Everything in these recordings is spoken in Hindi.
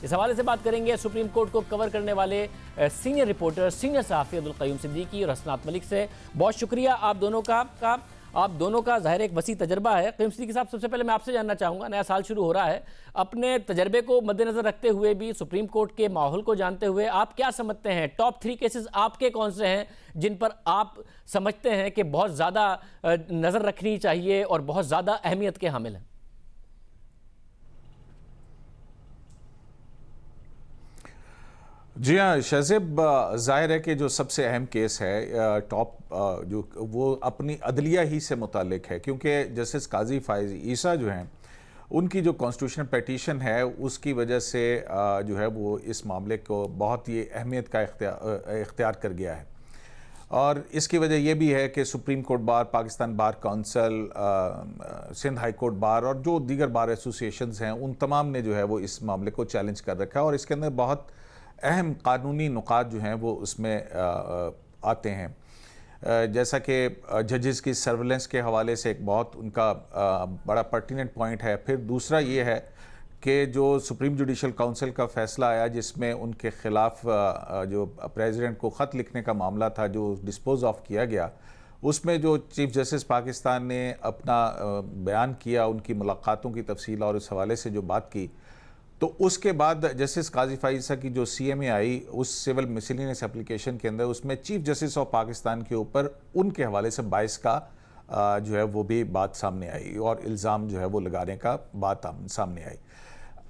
इस हवाले से बात करेंगे सुप्रीम कोर्ट को कवर करने वाले सीनियर रिपोर्टर, सीनियर सहाफ़ी अब्दुल क़य्यूम सिद्दीकी और हसनात मलिक से। बहुत शुक्रिया आप दोनों का ज़ाहिर एक वसी तजर्बा है। क़य्यूम सिद्दीकी साहब, सबसे पहले मैं आपसे जानना चाहूँगा, नया साल शुरू हो रहा है, अपने तजर्बे को मद्देनज़र रखते हुए भी, सुप्रीम कोर्ट के माहौल को जानते हुए, आप क्या समझते हैं टॉप 3 केसेस आपके कौन से हैं जिन पर आप समझते हैं कि बहुत ज़्यादा नज़र रखनी चाहिए और बहुत ज़्यादा अहमियत के हामिल हैं? जी हाँ शहज़ेब, ज़ाहिर है कि जो सबसे अहम केस है टॉप जो वो अपनी अदलिया ही से मुतालिक है, क्योंकि जस्टिस काजी फ़ाइज़ ईसा जो हैं उनकी जो कॉन्स्टिट्यूशनल पिटीशन है उसकी वजह से जो है वो इस मामले को बहुत ही अहमियत का इख्तियार कर गया है। और इसकी वजह यह भी है कि Supreme Court bar, Pakistan bar council, Sindh High Court bar और जो दीगर बार एसोसिएशंस हैं उन तमाम ने जो है वो इस मामले को चैलेंज कर रखा है और इसके अंदर बहुत अहम कानूनी नुकात जो हैं वो उसमें आते हैं। जैसा कि जजेस की सर्वेलेंस के हवाले से एक बहुत उनका बड़ा पर्टिनेंट पॉइंट है। फिर दूसरा ये है कि जो सुप्रीम जुडिशल काउंसिल का फ़ैसला आया जिसमें उनके ख़िलाफ़ जो प्रेसिडेंट को ख़त लिखने का मामला था जो डिस्पोज ऑफ किया गया, उसमें जो चीफ़ जस्टिस पाकिस्तान ने अपना बयान किया, उनकी मुलाकातों की तफसील और इस हवाले से जो बात की, तो उसके बाद जस्टिस काजी फ़ाइज़ की जो CMA आई उस सिविल मिसलिनियस एप्लीकेशन के अंदर, उसमें चीफ जस्टिस ऑफ पाकिस्तान के ऊपर उनके हवाले से बाइस का जो है वो भी बात सामने आई और इल्ज़ाम जो है वो लगाने का बात सामने आई।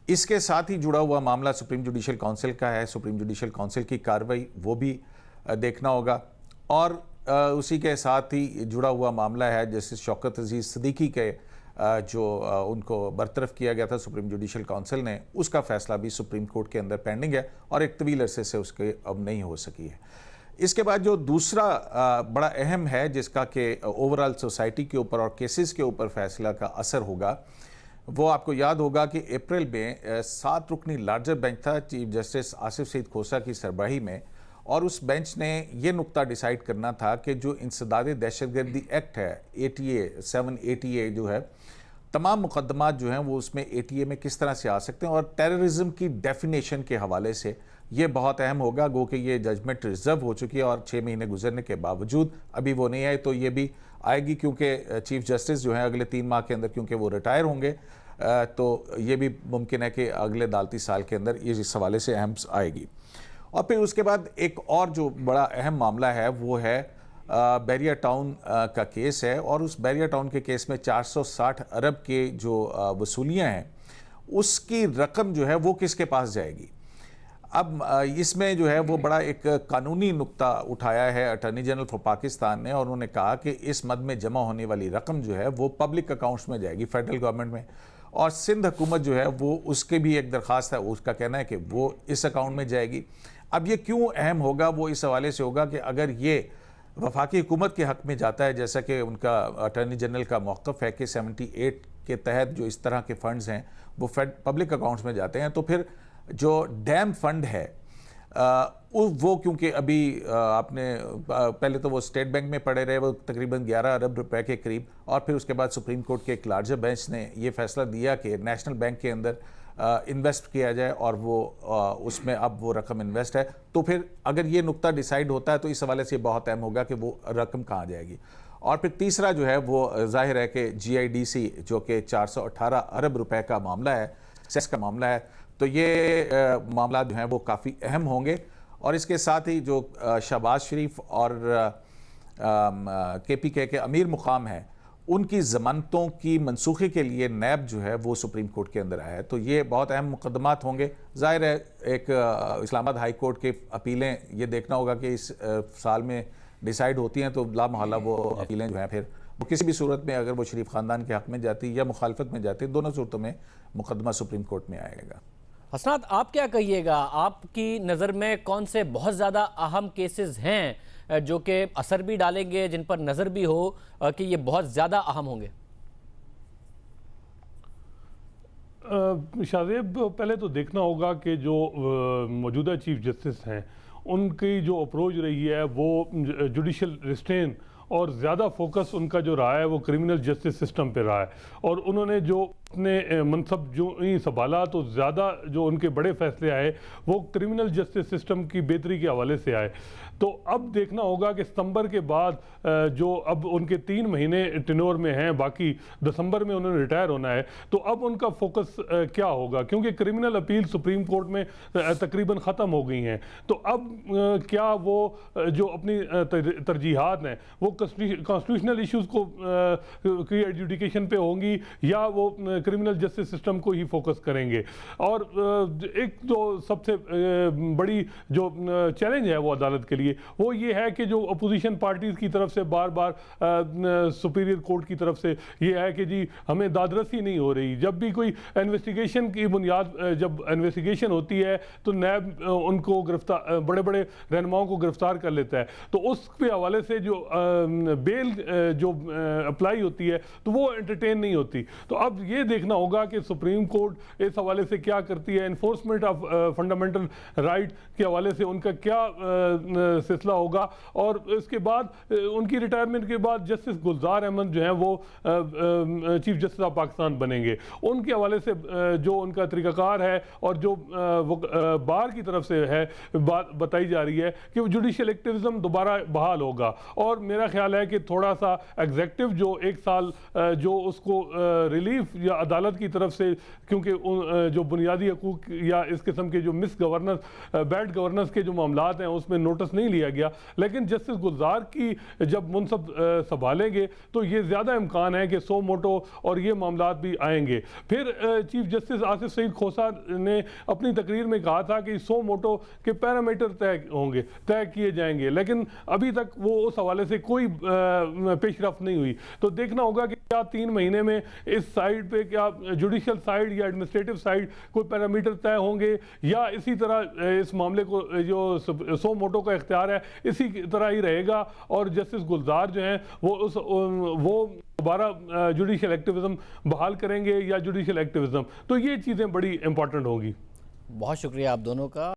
इसके साथ ही जुड़ा हुआ मामला सुप्रीम जुडिशल काउंसिल का है। सुप्रीम जुडिशल काउंसिल की कार्रवाई वो भी देखना होगा और उसी के साथ ही जुड़ा हुआ मामला है जस्टिस शौकत अजीज़ सिद्दीकी के जो उनको बरतरफ किया गया था सुप्रीम जुडिशल काउंसिल ने, उसका फ़ैसला भी सुप्रीम कोर्ट के अंदर पेंडिंग है और एक तवील अरसे से उसके अब नहीं हो सकी है। इसके बाद जो दूसरा बड़ा अहम है जिसका कि ओवरऑल सोसाइटी के ऊपर और केसेस के ऊपर फ़ैसला का असर होगा, वो आपको याद होगा कि अप्रैल में 7 रुकनी लार्जर बेंच था चीफ जस्टिस आसिफ सईद खोसा की सरबराही में, और उस बेंच ने ये नुक्ता डिसाइड करना था कि जो इंसदाद दहशतगर्दी एक्ट है ATA 7 ATA जो है, तमाम मुकदमात जो हैं वो उसमें ATA में किस तरह से आ सकते हैं और टेररिज्म की डेफिनेशन के हवाले से ये बहुत अहम होगा। गो कि ये जजमेंट रिजर्व हो चुकी है और 6 महीने गुजरने के बावजूद अभी वो नहीं आई, तो ये भी आएगी क्योंकि चीफ जस्टिस जो हैं अगले 3 माह के अंदर क्योंकि वो रिटायर होंगे, तो ये भी मुमकिन है कि अगले अदालती साल के अंदर ये इस हवाले से अहम आएगी। और फिर उसके बाद एक और जो बड़ा अहम मामला है वो है बैरिया टाउन का केस है, और उस बैरिया टाउन के केस में 460 अरब के जो वसूलियाँ हैं उसकी रकम जो है वो किसके पास जाएगी। अब इसमें जो है वो बड़ा एक कानूनी नुक्ता उठाया है अटॉर्नी जनरल फॉर पाकिस्तान ने, और उन्होंने कहा कि इस मद में जमा होने वाली रकम जो है वो पब्लिक अकाउंट्स में जाएगी, फेडरल गवर्नमेंट में, और सिंध हुकूमत जो है वो उसके भी एक दरख्वास्त है, उसका कहना है कि वो इस अकाउंट में जाएगी। अब ये क्यों अहम होगा, वो इस हवाले से होगा कि अगर ये वफाकी हुकूमत के हक़ में जाता है, जैसा कि उनका अटॉर्नी जनरल का मौक़िफ़ है कि 78 के तहत जो इस तरह के फ़ंड्स हैं वो पब्लिक अकाउंट्स में जाते हैं, तो फिर जो डैम फंड है वो क्योंकि अभी आपने पहले तो वो स्टेट बैंक में पड़े रहे, वो तकरीबन 11 अरब रुपए के करीब, और फिर उसके बाद सुप्रीम कोर्ट के एक लार्जर बेंच ने ये फैसला दिया कि नेशनल बैंक के अंदर इन्वेस्ट किया जाए और वो उसमें अब वो रकम इन्वेस्ट है। तो फिर अगर ये नुक्ता डिसाइड होता है तो इस हवाले से बहुत अहम होगा कि वो रकम कहाँ जाएगी। और फिर तीसरा जो है वो जाहिर है कि GIDC जो कि 418 अरब रुपए का मामला है, सेस का मामला है, तो ये मामला जो हैं वो काफ़ी अहम होंगे। और इसके साथ ही जो शहबाज शरीफ और KPK के अमीर मुकाम हैं उनकी ज़मानतों की मनसूखी के लिए नैब जो है वो सुप्रीम कोर्ट के अंदर आया है, तो ये बहुत अहम मुकदमात होंगे। ज़ाहिर है एक इस्लामाबाद हाई कोर्ट के अपीलें ये देखना होगा कि इस साल में डिसाइड होती हैं, तो लामहला वो अपीलें जो हैं फिर वो किसी भी सूरत में अगर वो शरीफ ख़ानदान के हक़ में जाती या मुखालफत में जाती, दोनों सूरतों में मुकदमा सुप्रीम कोर्ट में आएगा। हसनात, आप क्या कहिएगा, आपकी नज़र में कौन से बहुत ज़्यादा अहम केसेस हैं जो कि असर भी डालेंगे, जिन पर नज़र भी हो कि ये बहुत ज़्यादा अहम होंगे? शाहजेब, पहले तो देखना होगा कि जो मौजूदा चीफ जस्टिस हैं उनकी जो अप्रोच रही है वो जुडिशल रिस्ट्रेन और ज़्यादा फोकस उनका जो रहा है वो क्रिमिनल जस्टिस सिस्टम पे रहा है। और उन्होंने जो अपने मनसब जो ही संभाला तो ज़्यादा जो उनके बड़े फैसले आए वो क्रिमिनल जस्टिस सिस्टम की बेहतरी के हवाले से आए। तो अब देखना होगा कि सितंबर के बाद जो अब उनके 3 महीने टेन्योर में हैं, बाकी दिसंबर में उन्होंने रिटायर होना है, तो अब उनका फोकस क्या होगा, क्योंकि क्रिमिनल अपील सुप्रीम कोर्ट में तकरीबन ख़त्म हो गई हैं। तो अब क्या वो जो अपनी तरजीहात हैं वो कॉन्स्टिट्यूशनल इश्यूज़ को की एडजुडिकेशन पे होंगी या वो क्रिमिनल जस्टिस सिस्टम को ही फोकस करेंगे। और एक जो सबसे बड़ी जो चैलेंज है वो अदालत के लिए वो ये है कि जो अपोजिशन पार्टीज़ की तरफ से बार बार सुपीरियर कोर्ट की तरफ से ये है कि जी हमें दादरसी नहीं हो रही। जब भी कोई इन्वेस्टिगेशन की बुनियाद जब इन्वेस्टिगेशन होती है तो नैब उनको गिरफ्तार बड़े बड़े रहनुमाओं को गिरफ्तार कर लेता है, तो उसके हवाले से जो बेल जो अप्लाई होती है तो वो एंटरटेन नहीं होती। तो अब ये देखना होगा कि सुप्रीम कोर्ट इस हवाले से क्या करती है, इन्फोर्समेंट ऑफ फंडामेंटल राइट के हवाले से उनका क्या सिलसिला होगा। और इसके बाद उनकी रिटायरमेंट के बाद जस्टिस गुलजार अहमद जो हैं वो चीफ जस्टिस ऑफ पाकिस्तान बनेंगे। उनके हवाले से जो उनका तरीक़ाकार है और जो बार की तरफ से है बात बताई जा रही है कि जुडिशल एक्टिविज्म दोबारा बहाल होगा। और मेरा ख्याल है कि थोड़ा सा एग्जेक्टिव जो 1 साल जो उसको रिलीफ या अदालत की तरफ से, क्योंकि जो बुनियादी हकूक या इस किस्म के जो मिस गवर्नेंस बैड गवर्नेंस के जो मामलात हैं उसमें नोटिस नहीं लिया गया, लेकिन जस्टिस गुलजार की जब मुनसब संभालेंगे तो ये ज़्यादा इम्कान है कि सो मोटो और ये मामलात भी आएंगे। फिर चीफ जस्टिस आसिफ सईद खोसा ने अपनी तकरीर में कहा था कि सो मोटो के पैरामीटर तय किए जाएंगे, लेकिन अभी तक वो उस हवाले से कोई पेशरफ नहीं हुई। तो देखना होगा कि क्या 3 महीने में इस साइड पे क्या जुडिशल साइड या एडमिनिस्ट्रेटिव साइड कोई पैरामीटर तय होंगे या इसी तरह इस मामले को जो सो मोटो का इख्तियार है इसी तरह ही रहेगा और जस्टिस गुलजार जो हैं वो दोबारा जुडिशल एक्टिविज्म बहाल करेंगे या जुडिशल एक्टिविज्म। तो ये चीज़ें बड़ी इंपॉर्टेंट होंगी। बहुत शुक्रिया आप दोनों का।